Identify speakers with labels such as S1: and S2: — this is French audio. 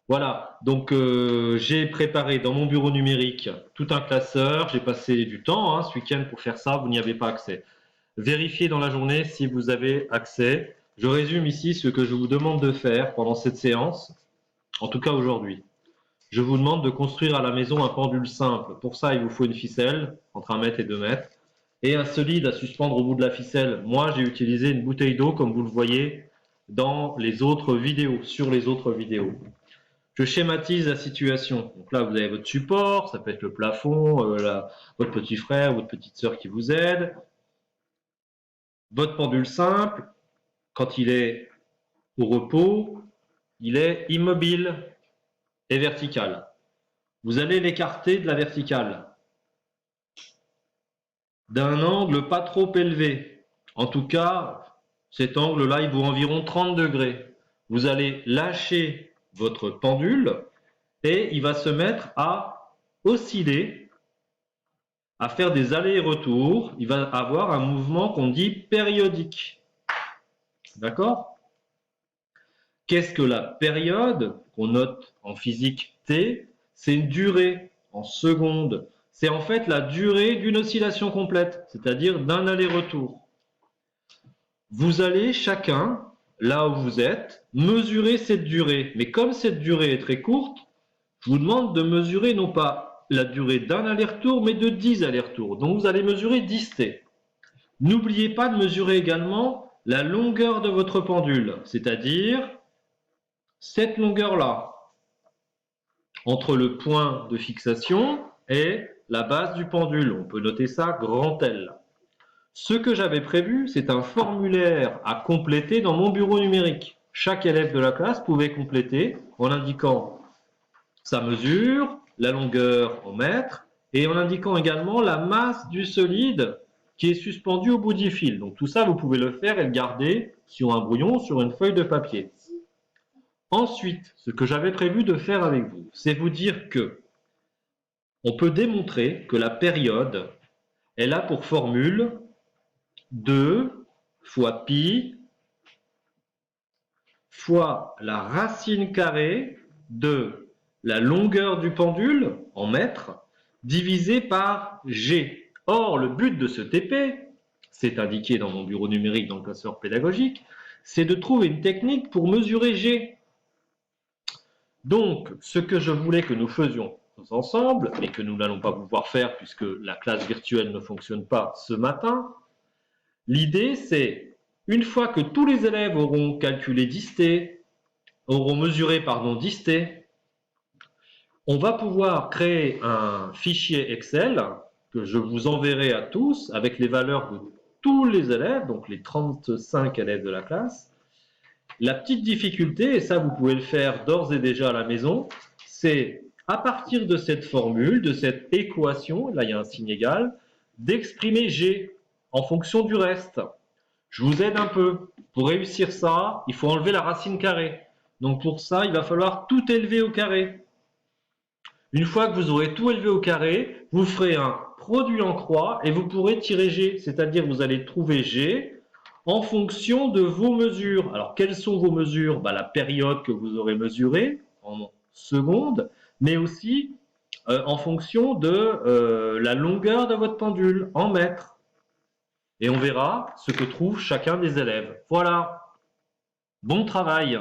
S1: Voilà, donc j'ai préparé dans mon bureau numérique tout un classeur. J'ai passé du temps ce week-end pour faire ça, vous n'y avez pas accès. Vérifiez dans la journée si vous avez accès. Je résume ici ce que je vous demande de faire pendant cette séance, en tout cas aujourd'hui. Je vous demande de construire à la maison un pendule simple. Pour ça, il vous faut une ficelle entre 1 mètre et 2 mètres et un solide à suspendre au bout de la ficelle. Moi, j'ai utilisé une bouteille d'eau comme vous le voyez dans les autres vidéos, sur les autres vidéos. Je schématise la situation. Donc là, vous avez votre support, ça peut être le plafond, votre petit frère, votre petite sœur qui vous aide. Votre pendule simple, quand il est au repos, il est immobile et vertical. Vous allez l'écarter de la verticale d'un angle pas trop élevé. En tout cas, cet angle-là, il vaut environ 30 degrés. Vous allez lâcher votre pendule et il va se mettre à osciller, à faire des allers-retours. Il va avoir un mouvement qu'on dit périodique. D'accord? Qu'est-ce que la période qu'on note en physique T? C'est une durée en secondes. C'est en fait la durée d'une oscillation complète, c'est-à-dire d'un aller-retour. Vous allez chacun, là où vous êtes, mesurer cette durée. Mais comme cette durée est très courte, je vous demande de mesurer non pas la durée d'un aller-retour, mais de 10 allers-retours. Donc vous allez mesurer 10 T. N'oubliez pas de mesurer également la longueur de votre pendule, c'est-à-dire cette longueur-là, entre le point de fixation et la base du pendule. On peut noter ça grand L. Ce que j'avais prévu, c'est un formulaire à compléter dans mon bureau numérique. Chaque élève de la classe pouvait compléter en indiquant sa mesure, la longueur en mètres, et en indiquant également la masse du solide qui est suspendu au bout du fil. Donc tout ça, vous pouvez le faire et le garder sur un brouillon, sur une feuille de papier. Ensuite, ce que j'avais prévu de faire avec vous, c'est vous dire que on peut démontrer que la période, elle a pour formule 2 fois pi fois la racine carrée de la longueur du pendule en mètres divisé par G. Or, le but de ce TP, c'est indiqué dans mon bureau numérique dans le classeur pédagogique, c'est de trouver une technique pour mesurer G. Donc, ce que je voulais que nous faisions ensemble, et que nous n'allons pas pouvoir faire puisque la classe virtuelle ne fonctionne pas ce matin, l'idée c'est, une fois que tous les élèves auront calculé 10T, auront mesuré 10T, on va pouvoir créer un fichier Excel que je vous enverrai à tous avec les valeurs de tous les élèves, donc les 35 élèves de la classe. La petite difficulté, et ça vous pouvez le faire d'ores et déjà à la maison, c'est à partir de cette formule, de cette équation, là il y a un signe égal, d'exprimer G en fonction du reste. Je vous aide un peu. Pour réussir ça, il faut enlever la racine carrée. Donc pour ça, il va falloir tout élever au carré. Une fois que vous aurez tout élevé au carré, vous ferez un produit en croix et vous pourrez tirer G, c'est-à-dire vous allez trouver G en fonction de vos mesures. Alors, quelles sont vos mesures? La période que vous aurez mesurée en secondes, mais aussi en fonction de la longueur de votre pendule en mètres. Et on verra ce que trouve chacun des élèves. Voilà, bon travail!